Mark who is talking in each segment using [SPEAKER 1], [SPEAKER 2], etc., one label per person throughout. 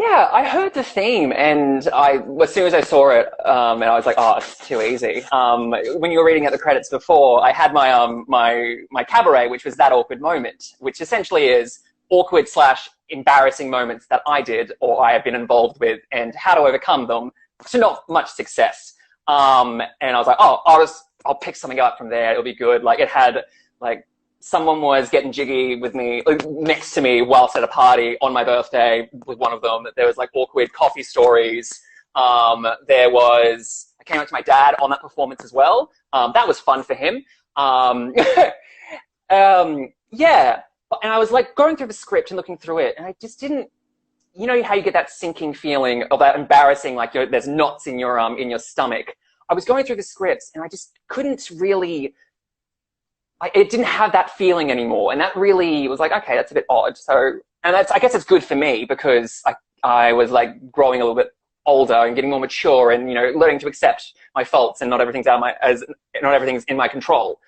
[SPEAKER 1] Yeah, I heard the theme, and as soon as I saw it, and I was like, oh, it's too easy. When you were reading out the credits before, I had my cabaret, which was That Awkward Moment, which essentially is awkward slash embarrassing moments that I did or I have been involved with, and how to overcome them to not much success. And I was like, oh, I'll pick something up from there. It'll be good. Like, it had like someone was getting jiggy with me, next to me, whilst at a party on my birthday with one of them. There was like awkward coffee stories. There was, I came up to my dad on that performance as well. That was fun for him. Yeah. And I was like going through the script and looking through it, and I just didn't, you know how you get that sinking feeling of that embarrassing, like there's knots in your stomach. I was going through the scripts and I just couldn't really, it didn't have that feeling anymore. And that really was like, okay, that's a bit odd. So, and I guess it's good for me because I was like growing a little bit older and getting more mature and, you know, learning to accept my faults and not everything's not everything's in my control.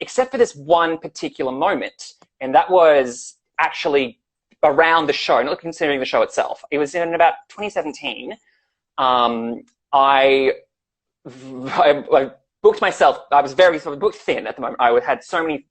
[SPEAKER 1] Except for this one particular moment. And that was actually around the show, not considering the show itself. It was in about 2017. I booked myself. I was very sort of booked thin at the moment. I had so many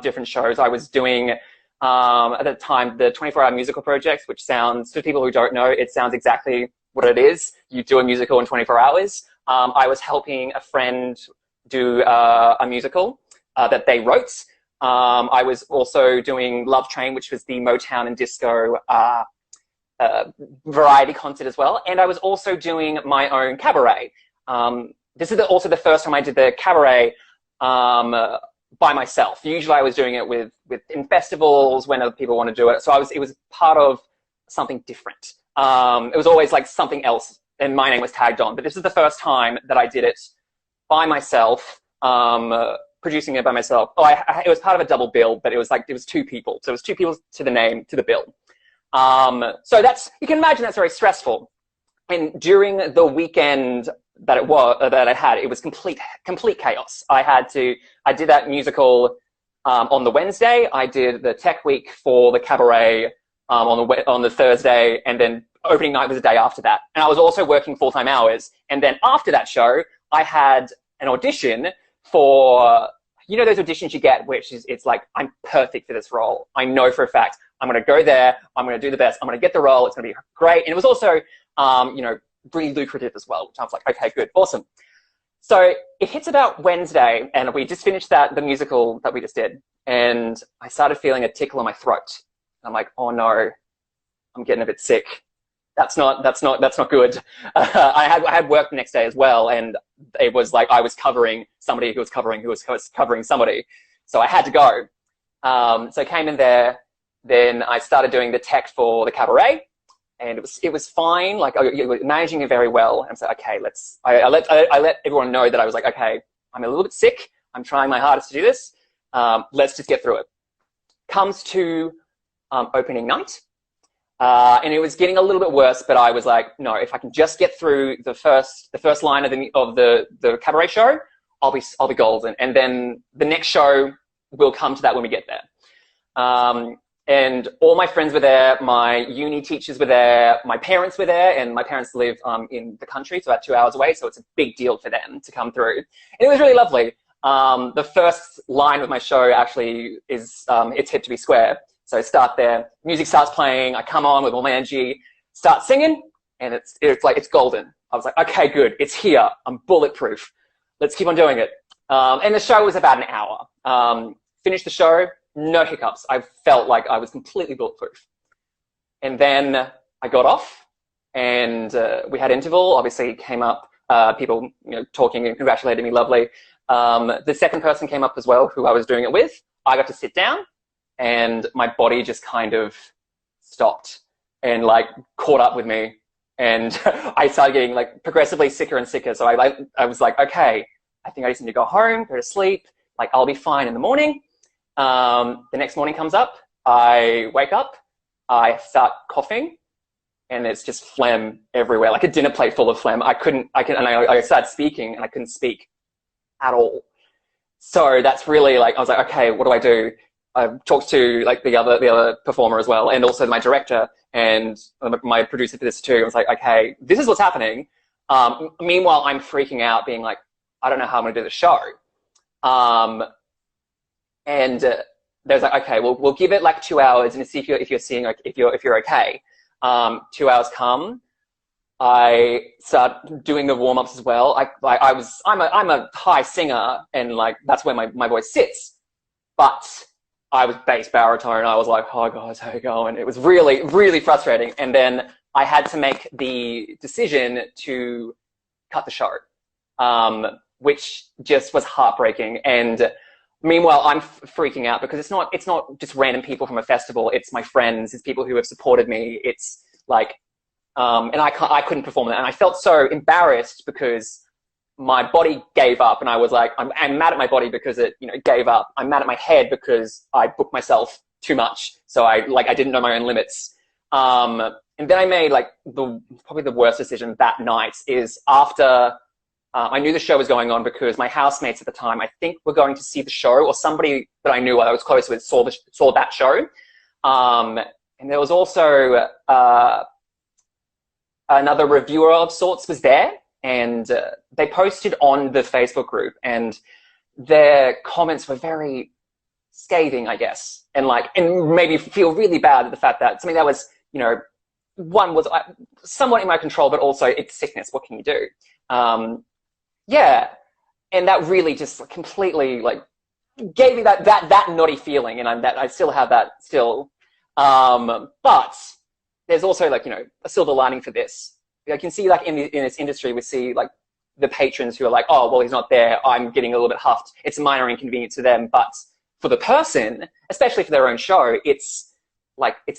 [SPEAKER 1] different shows. I was doing, at the time, the 24-hour musical project, which sounds, for people who don't know, it sounds exactly what it is. You do a musical in 24 hours. I was helping a friend do a musical that they wrote. I was also doing Love Train, which was the Motown and disco variety concert as well. And I was also doing my own cabaret. This is also the first time I did the cabaret by myself. Usually I was doing it in festivals when other people want to do it. So it was part of something different. It was always like something else, and my name was tagged on. But this is the first time that I did it by myself, producing it by myself. It was part of a double bill, but it was 2 people. So it was 2 people to the name, to the bill. So you can imagine that's very stressful. And during the weekend that I had, it was complete chaos. I did that musical on the Wednesday. I did the tech week for the cabaret on the Thursday, and then opening night was the day after that. And I was also working full-time hours. And then after that show, I had an audition for, you know, those auditions you get, it's like, I'm perfect for this role. I know for a fact I'm going to go there. I'm going to do the best. I'm going to get the role. It's going to be great. And it was also, you know, really lucrative as well, which I was like, okay, good, awesome. So it hits about Wednesday, and we just finished the musical that we just did, and I started feeling a tickle in my throat. I'm like, oh no, I'm getting a bit sick. That's not good. I had work the next day as well, and it was like I was covering somebody who was covering somebody, so I had to go. So I came in there, then I started doing the tech for the cabaret, and it was fine. Like, I was managing it very well. And I said, okay, I let everyone know that I was like, okay, I'm a little bit sick. I'm trying my hardest to do this. Let's just get through it. Comes to opening night. And it was getting a little bit worse, but I was like, no, if I can just get through the first line of the cabaret show, I'll be golden. And then the next show, we'll come to that when we get there. And all my friends were there, my uni teachers were there, my parents were there, and my parents live in the country, so about 2 hours away, so it's a big deal for them to come through. And it was really lovely. The first line of my show actually is, it's Hip to Be Square. So I start there, music starts playing, I come on with all my energy, start singing, and it's like, it's golden. I was like, okay, good, it's here, I'm bulletproof. Let's keep on doing it. And the show was about an hour. Finished the show, no hiccups. I felt like I was completely bulletproof. And then I got off, and we had interval. Obviously, came up, people, you know, talking and congratulating me, lovely. The second person came up as well, who I was doing it with. I got to sit down, and my body just kind of stopped and like caught up with me, and I started getting like progressively sicker and sicker. So I was like, okay, I think I just need to go home, go to sleep. Like, I'll be fine in the morning. The next morning comes up, I wake up, I start coughing, and it's just phlegm everywhere, like a dinner plate full of phlegm. I started speaking, and I couldn't speak at all. So that's really like, I was like, okay, what do I do? I talked to like the other performer as well, and also my director, And my producer for this too, I was like, okay, this is what's happening. Meanwhile, I'm freaking out, being like, I don't know how I'm going to do the show. There's like, okay, we'll give it like 2 hours and see if you're seeing, like, if you're okay. 2 hours come. I start doing the warm-ups as well. I'm a high singer, and like that's where my voice sits. But I was bass baritone. I was like, "Hi guys, how you going?" It was really, really frustrating. And then I had to make the decision to cut the show, which just was heartbreaking. And meanwhile, I'm freaking out because it's not just random people from a festival. It's my friends. It's people who have supported me. It's like, and I couldn't perform that. And I felt so embarrassed because my body gave up, and I was like, I'm mad at my body because it, gave up. I'm mad at my head because I booked myself too much. So I didn't know my own limits. And then I made like probably the worst decision that night is after I knew the show was going on because my housemates at the time, I think, were going to see the show, or somebody that I knew I was close with saw that show. And there was also another reviewer of sorts was there, and they posted on the Facebook group, and their comments were very scathing, I guess, and made me feel really bad at the fact that something that was, one was somewhat in my control, but also it's sickness. What can you do? Yeah, and that really just completely gave me that naughty feeling, and I still have that still. But there's also a silver lining for this. I can see in this industry, we see the patrons who are like, oh, well, he's not there, I'm getting a little bit huffed. It's a minor inconvenience to them, but for the person, especially for their own show, it's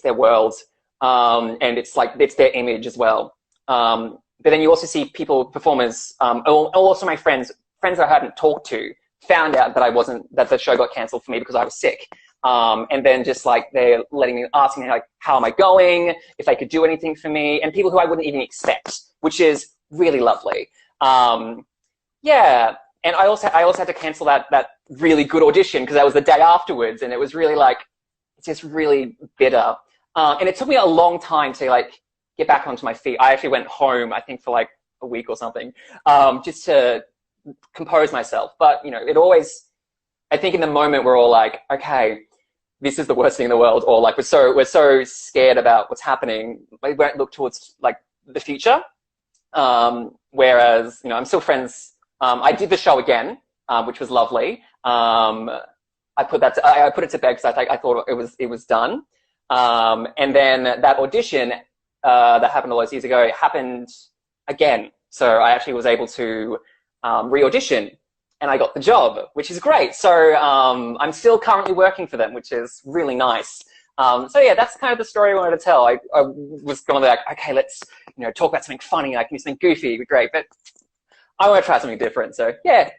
[SPEAKER 1] their world, and it's their image as well. But then you also see performers, also my friends that I hadn't talked to, found out that the show got cancelled for me because I was sick. And then just they're asking me how am I going, if they could do anything for me, and people who I wouldn't even expect, which is really lovely. Yeah, and I also had to cancel that really good audition because that was the day afterwards, and it was really it's just really bitter. And it took me a long time to get back onto my feet. I actually went home, I think, for a week or something, just to compose myself. But it always, I think in the moment we're all like, okay, this is the worst thing in the world, or we're so scared about what's happening, we won't look towards the future. Whereas I'm still friends. I did the show again, which was lovely. I put it to bed because I thought it was done. And then that audition that happened all those years ago happened again. So I actually was able to re-audition, and I got the job, which is great. So I'm still currently working for them, which is really nice. So yeah, that's kind of the story I wanted to tell. I was going to be like, okay, let's talk about something funny. I can do something goofy, it'd be great. But I want to try something different. So yeah.